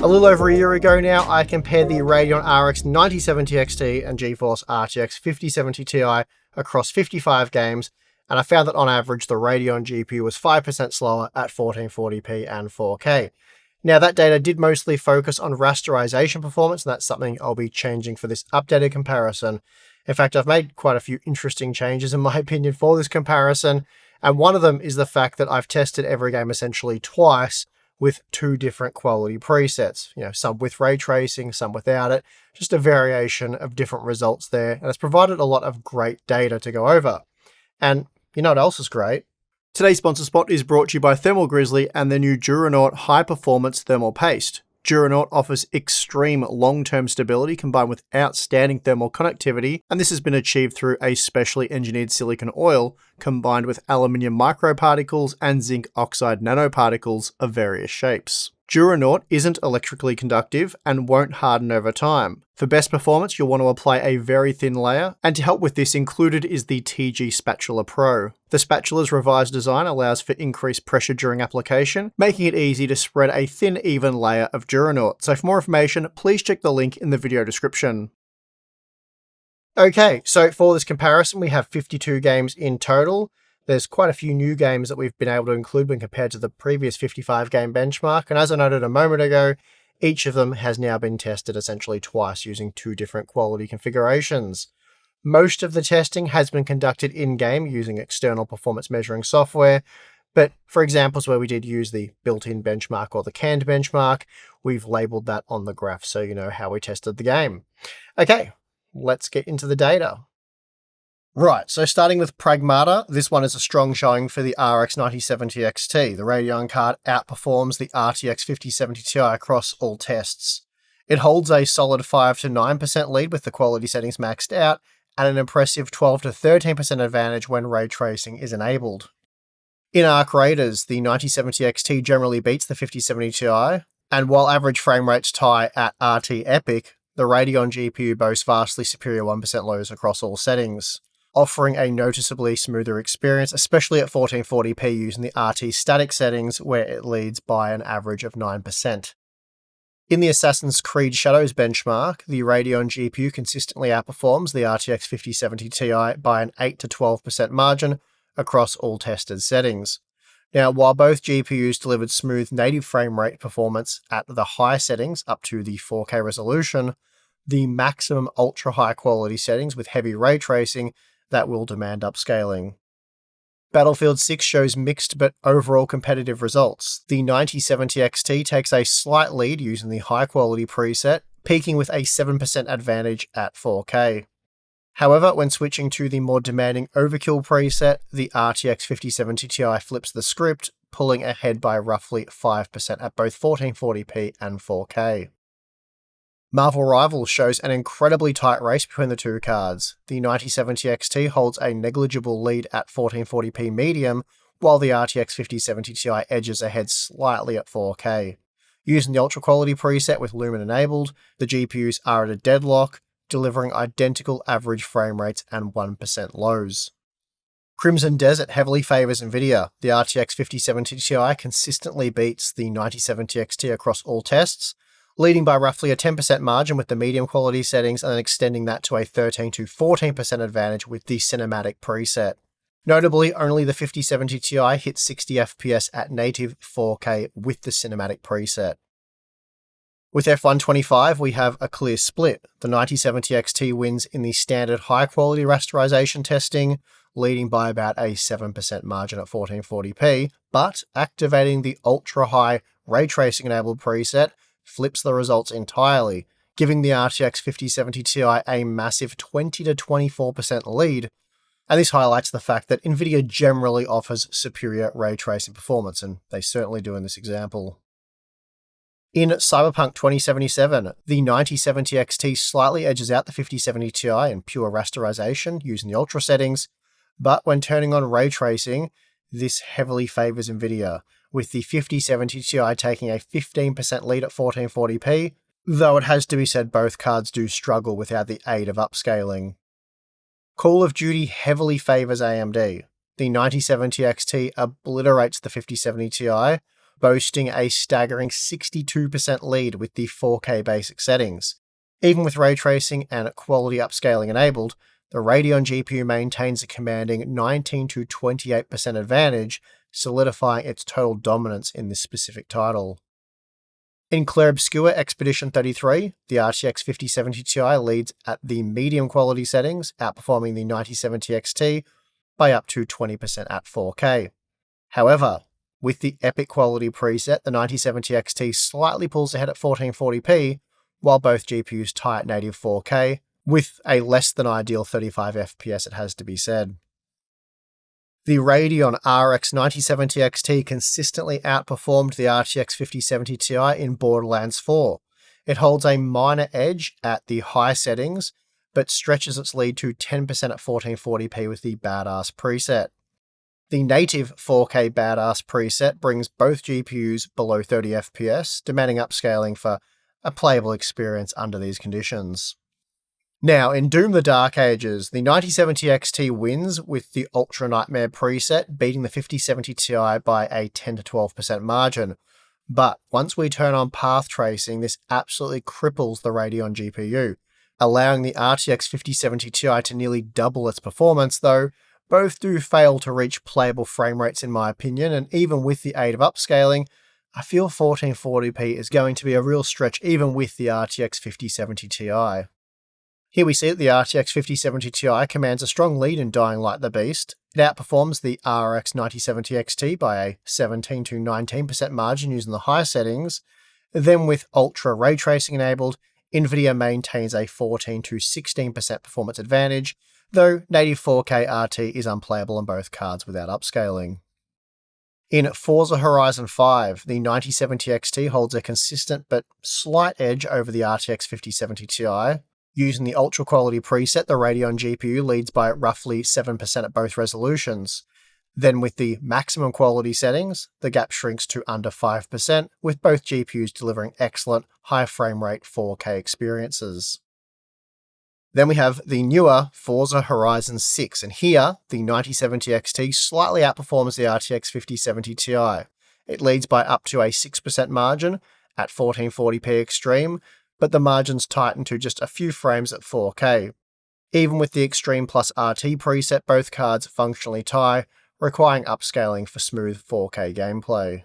A little over a year ago now, I compared the Radeon RX 9070 XT and GeForce RTX 5070 Ti across 55 games, and I found that on average the Radeon GPU was 5% slower at 1440p and 4K. Now that data did mostly focus on rasterization performance, and that's something I'll be changing for this updated comparison. In fact, I've made quite a few interesting changes in my opinion for this comparison, and one of them is the fact that I've tested every game essentially twice with two different quality presets, some with ray tracing, some without it, just a variation of different results there, and it's provided a lot of great data to go over. And you know what else is great? Today's sponsor spot is brought to you by Thermal Grizzly and the new Duranaut High Performance Thermal Paste. Duranaut offers extreme long-term stability combined with outstanding thermal conductivity, and this has been achieved through a specially engineered silicon oil combined with aluminium microparticles and zinc oxide nanoparticles of various shapes. Duranaut isn't electrically conductive and won't harden over time. For best performance, you'll want to apply a very thin layer, and to help with this, included is the TG Spatula Pro. The spatula's revised design allows for increased pressure during application, making it easy to spread a thin, even layer of Duranaut. So for more information, please check the link in the video description. Okay, so for this comparison, we have 52 games in total. There's quite a few new games that we've been able to include when compared to the previous 55 game benchmark, and as I noted a moment ago, each of them has now been tested essentially twice using two different quality configurations. Most of the testing has been conducted in-game using external performance measuring software, but for examples where we did use the built-in benchmark or the canned benchmark, we've labeled that on the graph so you know how we tested the game. Okay, let's get into the data. Right, so starting with Pragmata, this one is a strong showing for the RX 9070 XT. The Radeon card outperforms the RTX 5070 Ti across all tests. It holds a solid 5 to 9% lead with the quality settings maxed out, and an impressive 12 to 13% advantage when ray tracing is enabled. In Arc Raiders, the 9070 XT generally beats the 5070 Ti, and while average frame rates tie at RT Epic, the Radeon GPU boasts vastly superior 1% lows across all settings, offering a noticeably smoother experience, especially at 1440p using the RT static settings where it leads by an average of 9%. In the Assassin's Creed Shadows benchmark, the Radeon GPU consistently outperforms the RTX 5070 Ti by an 8 to 12% margin across all tested settings. Now, while both GPUs delivered smooth native frame rate performance at the high settings up to the 4K resolution, the maximum ultra high quality settings with heavy ray tracing that will demand upscaling. Battlefield 6 shows mixed but overall competitive results. The 9070 XT takes a slight lead using the high quality preset, peaking with a 7% advantage at 4K. However, when switching to the more demanding Overkill preset, the RTX 5070 Ti flips the script, pulling ahead by roughly 5% at both 1440p and 4K. Marvel Rivals shows an incredibly tight race between the two cards. The 9070 XT holds a negligible lead at 1440p medium, while the RTX 5070 Ti edges ahead slightly at 4K. Using the ultra quality preset with Lumen enabled, the GPUs are at a deadlock, delivering identical average frame rates and 1% lows. Crimson Desert heavily favours Nvidia. The RTX 5070 Ti consistently beats the 9070 XT across all tests, leading by roughly a 10% margin with the medium quality settings and then extending that to a 13 to 14% advantage with the cinematic preset. Notably, only the 5070 Ti hit 60 FPS at native 4K with the cinematic preset. With F125, we have a clear split. The 9070 XT wins in the standard high-quality rasterization testing, leading by about a 7% margin at 1440p, but activating the ultra-high ray tracing-enabled preset flips the results entirely, giving the RTX 5070 Ti a massive 20 to 24% lead, and this highlights the fact that Nvidia generally offers superior ray tracing performance, and they certainly do in this example. In Cyberpunk 2077, the 9070 XT slightly edges out the 5070 Ti in pure rasterization using the ultra settings, but when turning on ray tracing, this heavily favours Nvidia, with the 5070 Ti taking a 15% lead at 1440p, though it has to be said both cards do struggle without the aid of upscaling. Call of Duty heavily favours AMD. The 9070 XT obliterates the 5070 Ti, boasting a staggering 62% lead with the 4K basic settings. Even with ray tracing and quality upscaling enabled, the Radeon GPU maintains a commanding 19 to 28% advantage, solidifying its total dominance in this specific title. In Clair Obscur Expedition 33, the RTX 5070 Ti leads at the medium quality settings, outperforming the 9070 XT by up to 20% at 4K. However, with the epic quality preset, the 9070 XT slightly pulls ahead at 1440p, while both GPUs tie at native 4K, with a less than ideal 35 FPS, it has to be said. The Radeon RX 9070 XT consistently outperformed the RTX 5070 Ti in Borderlands 4. It holds a minor edge at the high settings, but stretches its lead to 10% at 1440p with the Badass preset. The native 4K Badass preset brings both GPUs below 30 FPS, demanding upscaling for a playable experience under these conditions. Now, in Doom the Dark Ages, the 9070 XT wins with the Ultra Nightmare preset, beating the 5070 Ti by a 10 to 12% margin. But once we turn on path tracing, this absolutely cripples the Radeon GPU, allowing the RTX 5070 Ti to nearly double its performance, though both do fail to reach playable frame rates in my opinion, and even with the aid of upscaling, I feel 1440p is going to be a real stretch even with the RTX 5070 Ti. Here we see that the RTX 5070 Ti commands a strong lead in Dying Light the Beast. It outperforms the RX 9070 XT by a 17 to 19% margin using the high settings. Then with Ultra Ray Tracing enabled, Nvidia maintains a 14 to 16% performance advantage, though native 4K RT is unplayable on both cards without upscaling. In Forza Horizon 5, the 9070 XT holds a consistent but slight edge over the RTX 5070 Ti. Using the ultra quality preset, the Radeon GPU leads by roughly 7% at both resolutions. Then with the maximum quality settings, the gap shrinks to under 5%, with both GPUs delivering excellent high frame rate 4K experiences. Then we have the newer Forza Horizon 6, and here, the 9070 XT slightly outperforms the RTX 5070 Ti. It leads by up to a 6% margin at 1440p extreme, but the margins tighten to just a few frames at 4K. Even with the Extreme plus RT preset, both cards functionally tie, requiring upscaling for smooth 4K gameplay.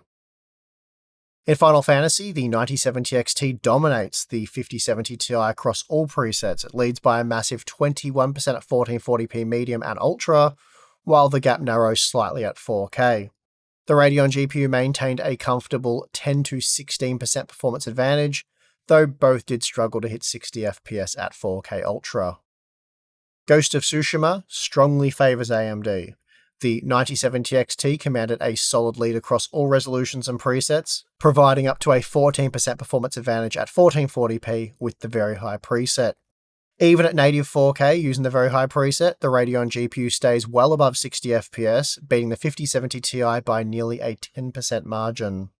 In Final Fantasy, the 9070 XT dominates the 5070 Ti across all presets. It leads by a massive 21% at 1440p medium and ultra, while the gap narrows slightly at 4K. The Radeon GPU maintained a comfortable 10 to 16% performance advantage, though both did struggle to hit 60 FPS at 4K Ultra. Ghost of Tsushima strongly favours AMD. The 9070 XT commanded a solid lead across all resolutions and presets, providing up to a 14% performance advantage at 1440p with the very high preset. Even at native 4K using the very high preset, the Radeon GPU stays well above 60 FPS, beating the 5070 Ti by nearly a 10% margin.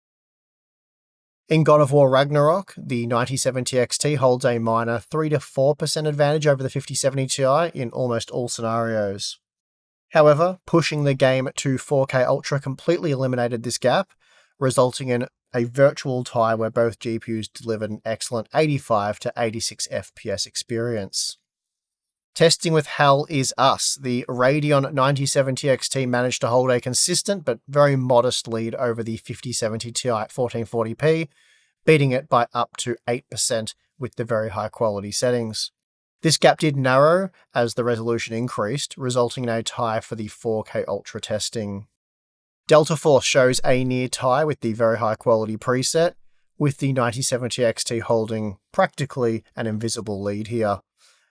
In God of War Ragnarok, the 9070 XT holds a minor 3 to 4% advantage over the 5070 Ti in almost all scenarios. However, pushing the game to 4K Ultra completely eliminated this gap, resulting in a virtual tie where both GPUs delivered an excellent 85 to 86 FPS experience. Testing with Hell is Us, the Radeon 9070 XT managed to hold a consistent but very modest lead over the 5070 Ti at 1440p, beating it by up to 8% with the very high quality settings. This gap did narrow as the resolution increased, resulting in a tie for the 4K Ultra testing. Delta Force shows a near tie with the very high quality preset, with the 9070 XT holding practically an invisible lead here.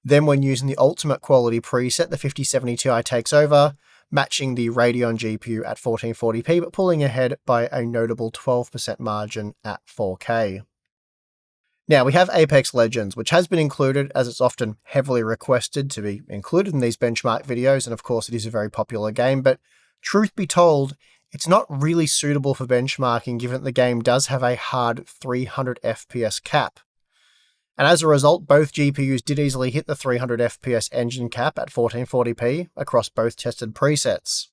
Then when using the ultimate quality preset, the 5070 Ti takes over, matching the Radeon GPU at 1440p but pulling ahead by a notable 12% margin at 4K. Now we have Apex Legends, which has been included as it's often heavily requested to be included in these benchmark videos, and of course it is a very popular game, but truth be told, it's not really suitable for benchmarking given that the game does have a hard 300 FPS cap. And as a result, both GPUs did easily hit the 300 FPS engine cap at 1440p across both tested presets.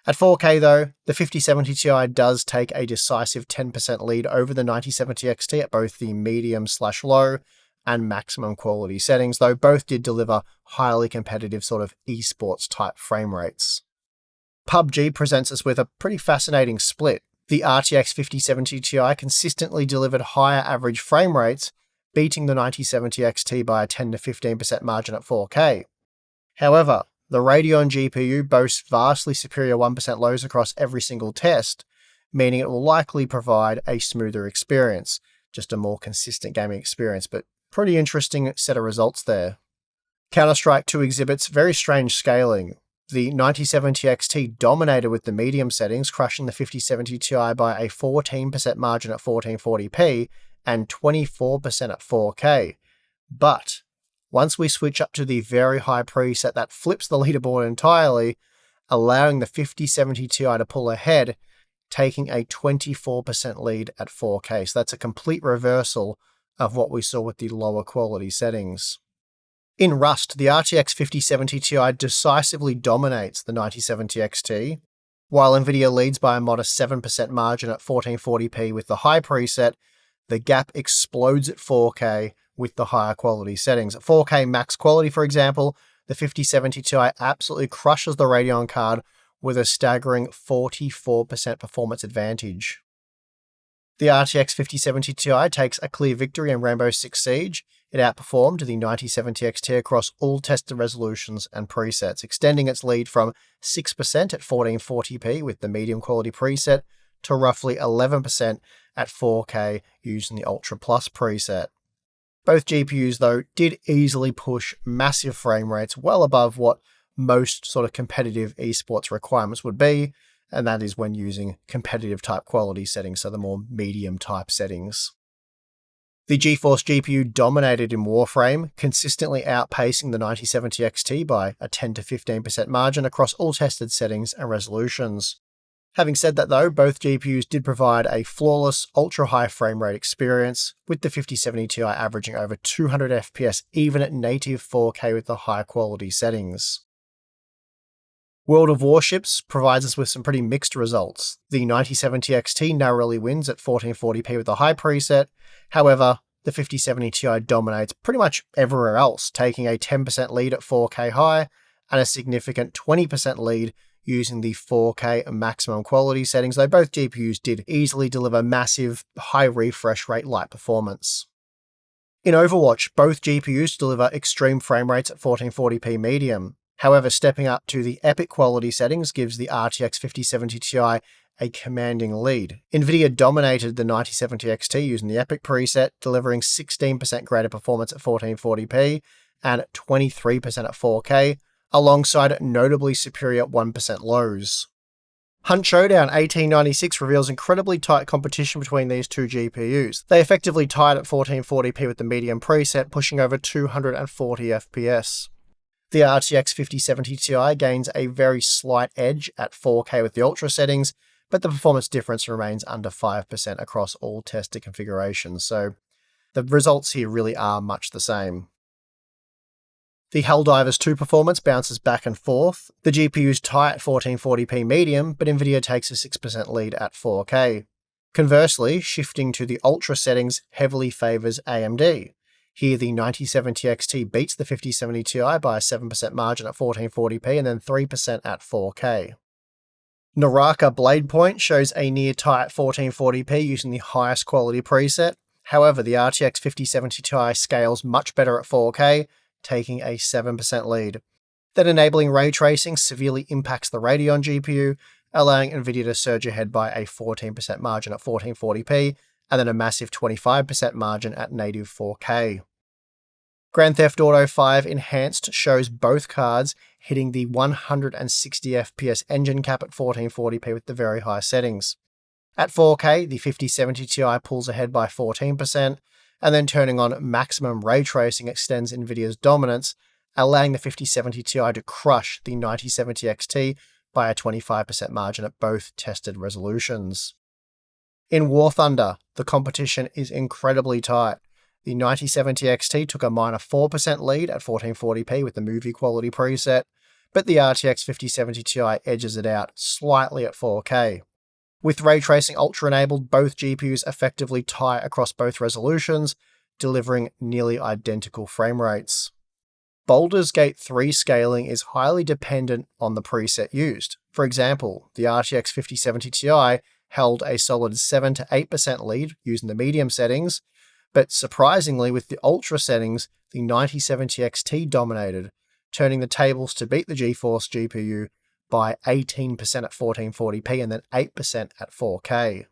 At 4K though, the 5070 Ti does take a decisive 10% lead over the 9070 XT at both the medium/low and maximum quality settings, though both did deliver highly competitive sort of esports type frame rates. PUBG presents us with a pretty fascinating split. The RTX 5070 Ti consistently delivered higher average frame rates, beating the 9070 XT by a 10 to 15% margin at 4K. However, the Radeon GPU boasts vastly superior 1% lows across every single test, meaning it will likely provide a smoother experience, just a more consistent gaming experience, but pretty interesting set of results there. Counter-Strike 2 exhibits very strange scaling. The 9070 XT dominated with the medium settings, crushing the 5070 Ti by a 14% margin at 1440p and 24% at 4K. But once we switch up to the very high preset that flips the leaderboard entirely, allowing the 5070 Ti to pull ahead, taking a 24% lead at 4K. So that's a complete reversal of what we saw with the lower quality settings. In Rust, the RTX 5070 Ti decisively dominates the 9070 XT, while Nvidia leads by a modest 7% margin at 1440p with the high preset. The gap explodes at 4K with the higher quality settings. At 4K max quality, for example, the 5070 Ti absolutely crushes the Radeon card with a staggering 44% performance advantage. The RTX 5070 Ti takes a clear victory in Rainbow Six Siege. It outperformed the 9070 XT across all tested resolutions and presets, extending its lead from 6% at 1440p with the medium quality preset to roughly 11% at 4K using the Ultra Plus preset. Both GPUs, though, did easily push massive frame rates well above what most sort of competitive esports requirements would be, and that is when using competitive type quality settings, so the more medium type settings. The GeForce GPU dominated in Warframe, consistently outpacing the 9070 XT by a 10 to 15% margin across all tested settings and resolutions. Having said that though, both GPUs did provide a flawless, ultra-high frame rate experience, with the 5070 Ti averaging over 200 FPS even at native 4K with the high quality settings. World of Warships provides us with some pretty mixed results. The 9070 XT narrowly wins at 1440p with the high preset, however, the 5070 Ti dominates pretty much everywhere else, taking a 10% lead at 4K high and a significant 20% lead using the 4K maximum quality settings, though both GPUs did easily deliver massive, high refresh rate light performance. In Overwatch, both GPUs deliver extreme frame rates at 1440p medium. However, stepping up to the epic quality settings gives the RTX 5070 Ti a commanding lead. Nvidia dominated the 9070 XT using the epic preset, delivering 16% greater performance at 1440p and 23% at 4K, alongside notably superior 1% lows. Hunt Showdown 1896 reveals incredibly tight competition between these two GPUs. They effectively tied at 1440p with the medium preset, pushing over 240 FPS. The RTX 5070 Ti gains a very slight edge at 4K with the Ultra settings, but the performance difference remains under 5% across all tested configurations, so the results here really are much the same. The HELLDIVERS 2 performance bounces back and forth. The GPUs tie at 1440p medium, but Nvidia takes a 6% lead at 4K. Conversely, shifting to the Ultra settings heavily favours AMD. Here, the 9070 XT beats the 5070 Ti by a 7% margin at 1440p and then 3% at 4K. NARAKA BLADEPOINT shows a near tie at 1440p using the highest quality preset. However, the RTX 5070 Ti scales much better at 4K, taking a 7% lead. Then enabling ray tracing severely impacts the Radeon GPU, allowing Nvidia to surge ahead by a 14% margin at 1440p, and then a massive 25% margin at native 4K. Grand Theft Auto 5 Enhanced shows both cards hitting the 160 FPS engine cap at 1440p with the very high settings. At 4K, the 5070 Ti pulls ahead by 14%, and then turning on maximum ray tracing extends Nvidia's dominance, allowing the 5070 Ti to crush the 9070 XT by a 25% margin at both tested resolutions. In War Thunder, the competition is incredibly tight. The 9070 XT took a minor 4% lead at 1440p with the movie quality preset, but the RTX 5070 Ti edges it out slightly at 4K. With Ray Tracing Ultra enabled, both GPUs effectively tie across both resolutions, delivering nearly identical frame rates. Baldur's Gate 3 scaling is highly dependent on the preset used. For example, the RTX 5070 Ti held a solid 7 to 8% lead using the medium settings, but surprisingly with the Ultra settings, the 9070 XT dominated, turning the tables to beat the GeForce GPU by 18% at 1440p and then 8% at 4K.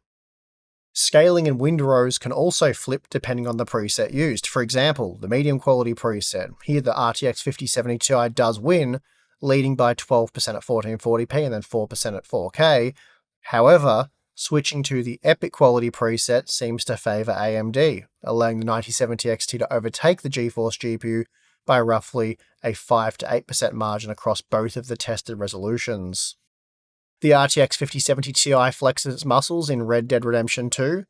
Scaling in Windrose can also flip depending on the preset used. For example, the medium quality preset. Here the RTX 5070 Ti does win, leading by 12% at 1440p and then 4% at 4K. However, switching to the epic quality preset seems to favour AMD, allowing the 9070 XT to overtake the GeForce GPU by roughly a 5 to 8% margin across both of the tested resolutions. The RTX 5070 Ti flexes its muscles in Red Dead Redemption 2,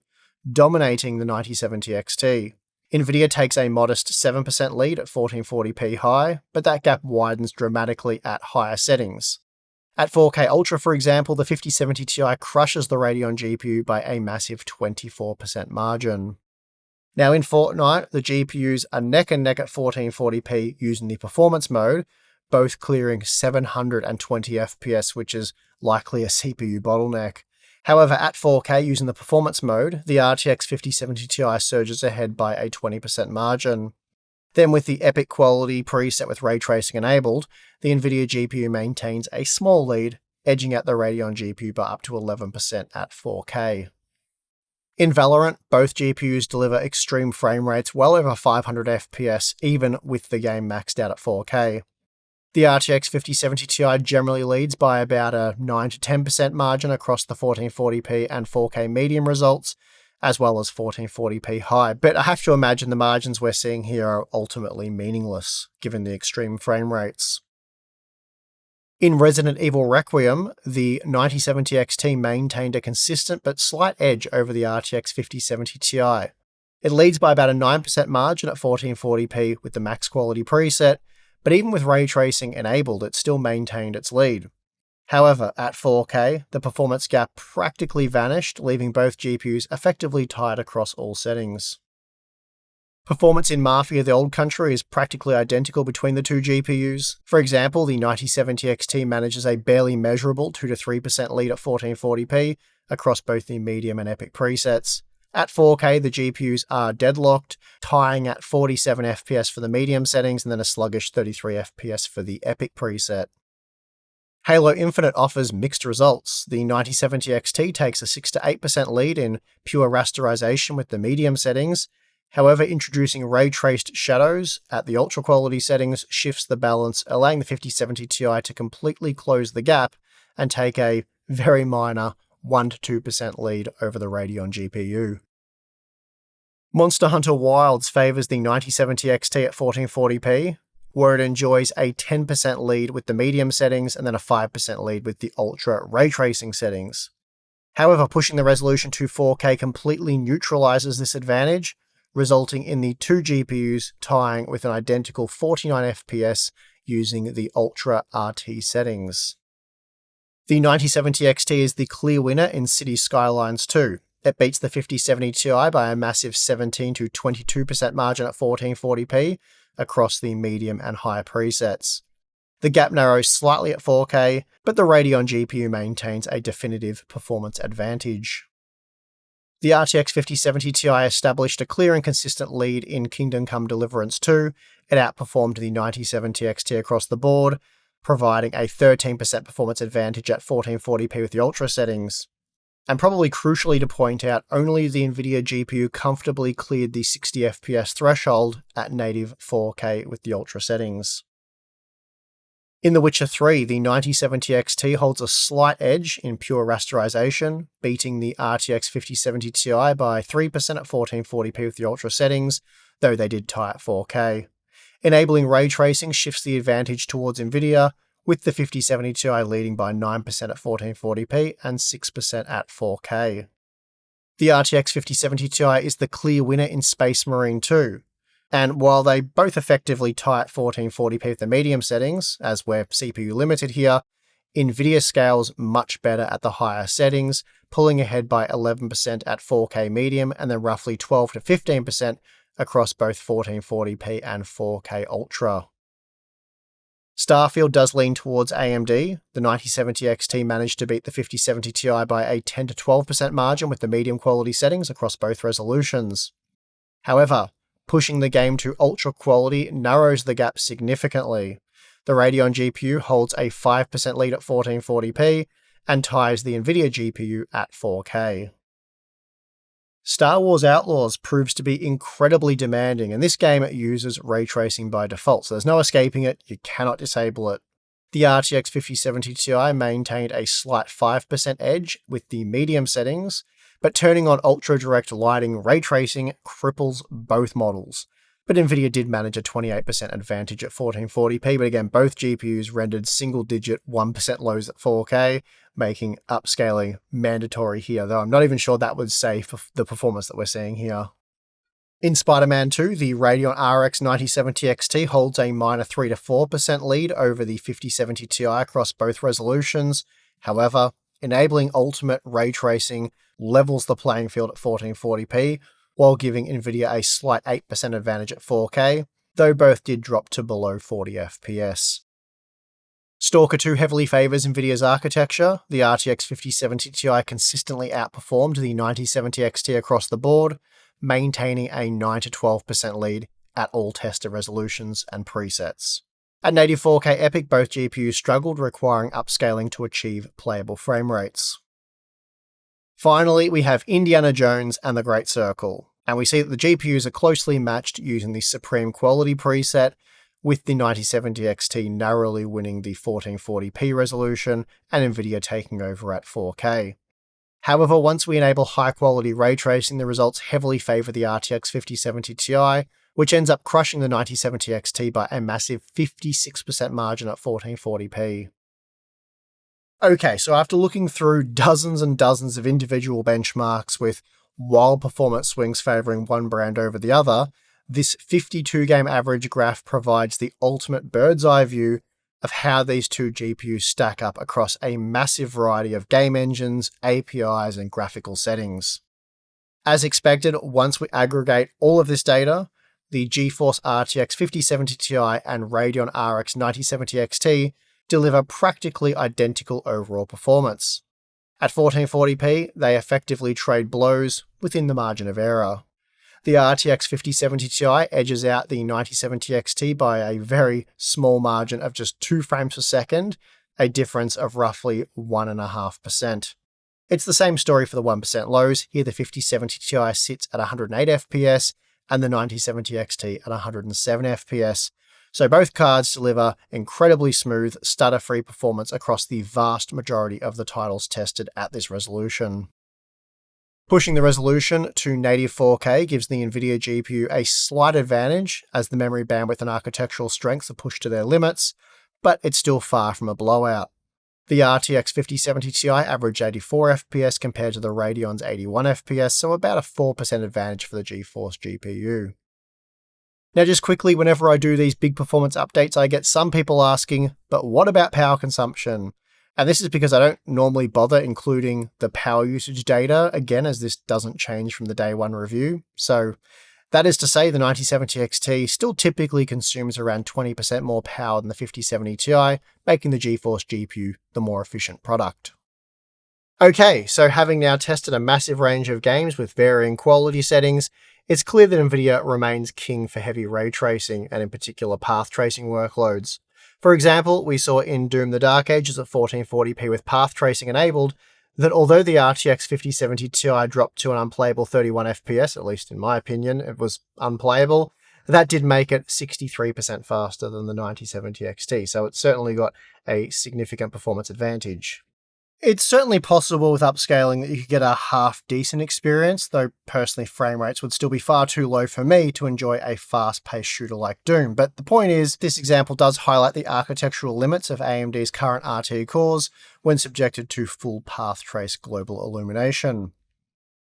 dominating the 9070 XT. Nvidia takes a modest 7% lead at 1440p high, but that gap widens dramatically at higher settings. At 4K Ultra, for example, the 5070 Ti crushes the Radeon GPU by a massive 24% margin. Now in Fortnite, the GPUs are neck and neck at 1440p using the performance mode, both clearing 720 FPS, which is likely a CPU bottleneck. However, at 4K using the performance mode, the RTX 5070 Ti surges ahead by a 20% margin. Then with the epic quality preset with ray tracing enabled, the Nvidia GPU maintains a small lead, edging out the Radeon GPU by up to 11% at 4K. In Valorant, both GPUs deliver extreme frame rates well over 500 FPS, even with the game maxed out at 4K. The RTX 5070 Ti generally leads by about a 9 to 10% margin across the 1440p and 4K medium results, as well as 1440p high, but I have to imagine the margins we're seeing here are ultimately meaningless, given the extreme frame rates. In Resident Evil Requiem, the 9070 XT maintained a consistent but slight edge over the RTX 5070 Ti. It leads by about a 9% margin at 1440p with the max quality preset, but even with ray tracing enabled, it still maintained its lead. However, at 4K, the performance gap practically vanished, leaving both GPUs effectively tied across all settings. Performance in Mafia the Old Country is practically identical between the two GPUs. For example, the 9070 XT manages a barely measurable 2 to 3% lead at 1440p across both the medium and epic presets. At 4K, the GPUs are deadlocked, tying at 47 FPS for the medium settings and then a sluggish 33 FPS for the epic preset. Halo Infinite offers mixed results. The 9070 XT takes a 6 to 8% lead in pure rasterization with the medium settings. However, introducing ray-traced shadows at the ultra quality settings shifts the balance, allowing the 5070 Ti to completely close the gap and take a very minor 1 to 2% lead over the Radeon GPU. Monster Hunter Wilds favours the 9070 XT at 1440p, where it enjoys a 10% lead with the medium settings and then a 5% lead with the ultra ray tracing settings. However, pushing the resolution to 4K completely neutralizes this advantage, resulting in the two GPUs tying with an identical 49 FPS using the Ultra RT settings. The 9070 XT is the clear winner in Cities Skylines II. It beats the 5070 Ti by a massive 17 to 22% margin at 1440p across the medium and high presets. The gap narrows slightly at 4K, but the Radeon GPU maintains a definitive performance advantage. The RTX 5070 Ti established a clear and consistent lead in Kingdom Come Deliverance 2. It outperformed the 9070 XT across the board, providing a 13% performance advantage at 1440p with the Ultra settings. And probably crucially to point out, only the Nvidia GPU comfortably cleared the 60 FPS threshold at native 4K with the Ultra settings. In The Witcher 3, the 9070 XT holds a slight edge in pure rasterization, beating the RTX 5070 Ti by 3% at 1440p with the Ultra settings, though they did tie at 4K. Enabling ray tracing shifts the advantage towards Nvidia, with the 5070 Ti leading by 9% at 1440p and 6% at 4K. The RTX 5070 Ti is the clear winner in Space Marine 2. And while they both effectively tie at 1440p with the medium settings, as we're CPU limited here, NVIDIA scales much better at the higher settings, pulling ahead by 11% at 4K medium and then roughly 12 to 15% across both 1440p and 4K Ultra. Starfield does lean towards AMD. The 9070 XT managed to beat the 5070 Ti by a 10 to 12% margin with the medium quality settings across both resolutions. However, pushing the game to ultra quality narrows the gap significantly. The Radeon GPU holds a 5% lead at 1440p and ties the NVIDIA GPU at 4K. Star Wars Outlaws proves to be incredibly demanding, and this game uses ray tracing by default, so there's no escaping it, you cannot disable it. The RTX 5070 Ti maintained a slight 5% edge with the medium settings, but turning on ultra direct lighting ray tracing cripples both models. But NVIDIA did manage a 28% advantage at 1440p, but again, both GPUs rendered single-digit 1% lows at 4K, making upscaling mandatory here, though I'm not even sure that would say for the performance that we're seeing here. In Spider-Man 2, the Radeon RX 9070 XT holds a minor 3 to 4% lead over the 5070 Ti across both resolutions. However, enabling ultimate ray tracing levels the playing field at 1440p, while giving NVIDIA a slight 8% advantage at 4K, though both did drop to below 40 FPS. Stalker 2 heavily favours NVIDIA's architecture. The RTX 5070 Ti consistently outperformed the 9070 XT across the board, maintaining a 9 to 12% lead at all tested resolutions and presets. At native 4K Epic, both GPUs struggled, requiring upscaling to achieve playable frame rates. Finally, we have Indiana Jones and the Great Circle, and we see that the GPUs are closely matched using the Supreme Quality preset, with the 9070 XT narrowly winning the 1440p resolution and NVIDIA taking over at 4K. However, once we enable high-quality ray tracing, the results heavily favour the RTX 5070 Ti, which ends up crushing the 9070 XT by a massive 56% margin at 1440p. Okay, so after looking through dozens and dozens of individual benchmarks with wild performance swings favouring one brand over the other, this 52-game average graph provides the ultimate bird's eye view of how these two GPUs stack up across a massive variety of game engines, APIs, and graphical settings. As expected, once we aggregate all of this data, the GeForce RTX 5070 Ti and Radeon RX 9070 XT deliver practically identical overall performance. At 1440p, they effectively trade blows within the margin of error. The RTX 5070 Ti edges out the 9070 XT by a very small margin of just 2 frames per second, a difference of roughly 1.5%. It's the same story for the 1% lows. Here the 5070 Ti sits at 108 FPS and the 9070 XT at 107 FPS. So both cards deliver incredibly smooth, stutter-free performance across the vast majority of the titles tested at this resolution. Pushing the resolution to native 4K gives the NVIDIA GPU a slight advantage as the memory bandwidth and architectural strengths are pushed to their limits, but it's still far from a blowout. The RTX 5070 Ti averaged 84 FPS compared to the Radeon's 81 FPS, so about a 4% advantage for the GeForce GPU. Now just quickly, whenever I do these big performance updates, I get some people asking, but what about power consumption? And this is because I don't normally bother including the power usage data, again, as this doesn't change from the day one review. So that is to say the 9070 XT still typically consumes around 20% more power than the 5070 Ti, making the GeForce GPU the more efficient product. Okay, so having now tested a massive range of games with varying quality settings, it's clear that NVIDIA remains king for heavy ray tracing, and in particular path tracing workloads. For example, we saw in Doom the Dark Ages at 1440p with path tracing enabled, that although the RTX 5070 Ti dropped to an unplayable 31 FPS, at least in my opinion, it was unplayable, that did make it 63% faster than the 9070 XT, so it's certainly got a significant performance advantage. It's certainly possible with upscaling that you could get a half-decent experience, though personally frame rates would still be far too low for me to enjoy a fast-paced shooter like Doom. But the point is, this example does highlight the architectural limits of AMD's current RT cores when subjected to full path trace global illumination.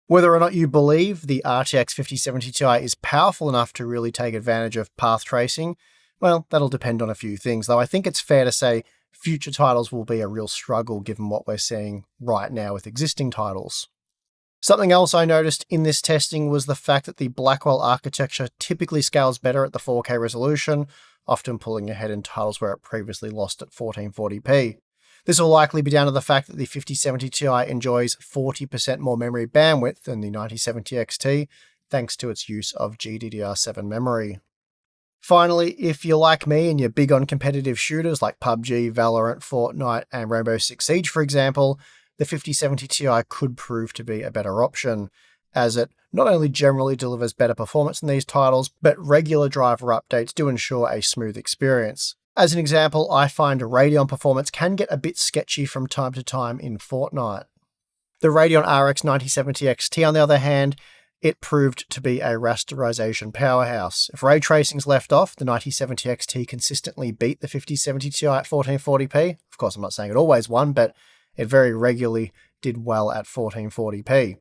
Whether or not you believe the RTX 5070 Ti is powerful enough to really take advantage of path tracing, well, that'll depend on a few things, though I think it's fair to say future titles will be a real struggle given what we're seeing right now with existing titles. Something else I noticed in this testing was the fact that the Blackwell architecture typically scales better at the 4K resolution, often pulling ahead in titles where it previously lost at 1440p. This will likely be down to the fact that the 5070 Ti enjoys 40% more memory bandwidth than the 9070 XT, thanks to its use of GDDR7 memory. Finally, if you're like me and you're big on competitive shooters like PUBG, Valorant, Fortnite, and Rainbow Six Siege, for example, the 5070 Ti could prove to be a better option, as it not only generally delivers better performance in these titles, but regular driver updates do ensure a smooth experience. As an example, I find Radeon performance can get a bit sketchy from time to time in Fortnite. The Radeon RX 9070 XT, on the other hand, it proved to be a rasterization powerhouse. If ray tracing's left off, the 9070 XT consistently beat the 5070 Ti at 1440p. Of course, I'm not saying it always won, but it very regularly did well at 1440p.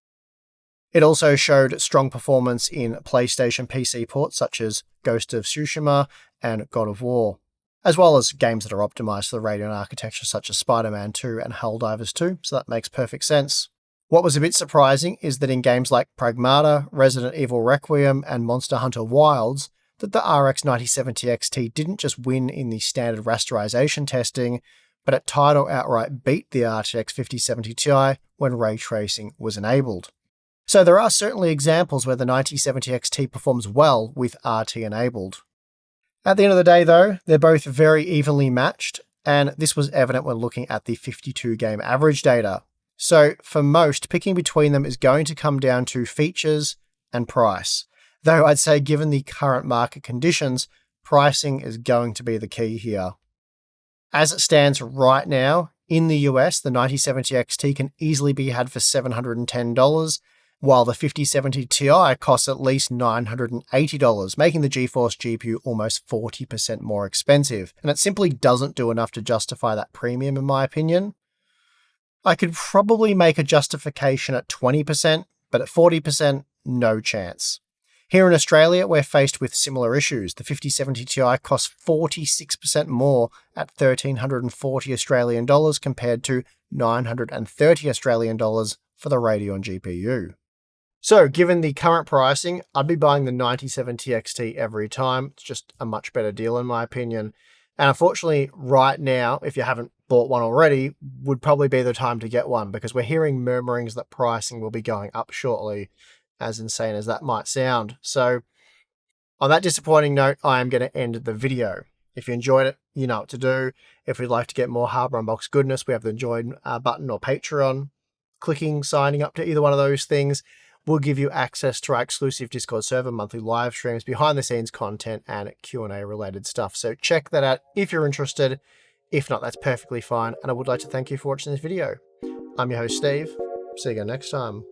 It also showed strong performance in PlayStation PC ports such as Ghost of Tsushima and God of War, as well as games that are optimized for the Radeon architecture such as Spider-Man 2 and Helldivers 2, so that makes perfect sense. What was a bit surprising is that in games like Pragmata, Resident Evil Requiem, and Monster Hunter Wilds, that the RX 9070 XT didn't just win in the standard rasterization testing, but it tied or outright beat the RTX 5070 Ti when ray tracing was enabled. So there are certainly examples where the 9070 XT performs well with RT enabled. At the end of the day though, they're both very evenly matched, and this was evident when looking at the 52 game average data. So for most, picking between them is going to come down to features and price. Though I'd say given the current market conditions, pricing is going to be the key here. As it stands right now, in the US, the 9070 XT can easily be had for $710, while the 5070 Ti costs at least $980, making the GeForce GPU almost 40% more expensive, and it simply doesn't do enough to justify that premium in my opinion. I could probably make a justification at 20%, but at 40%, no chance. Here in Australia, we're faced with similar issues. The 5070 Ti costs 46% more at $1,340 Australian dollars compared to $930 Australian dollars for the Radeon GPU. So, given the current pricing, I'd be buying the 9070 XT every time. It's just a much better deal in my opinion. And unfortunately, right now, if you haven't bought one already, would probably be the time to get one because we're hearing murmurings that pricing will be going up shortly, as insane as that might sound. So, on that disappointing note, I am going to end the video. If you enjoyed it, you know what to do. If you'd like to get more Hardware Unboxed goodness, we have the join button or Patreon. Clicking, signing up to either one of those things will give you access to our exclusive Discord server, monthly live streams, behind the scenes content, and Q&A related stuff. So check that out if you're interested. If not, that's perfectly fine. And I would like to thank you for watching this video. I'm your host, Steve. See you again next time.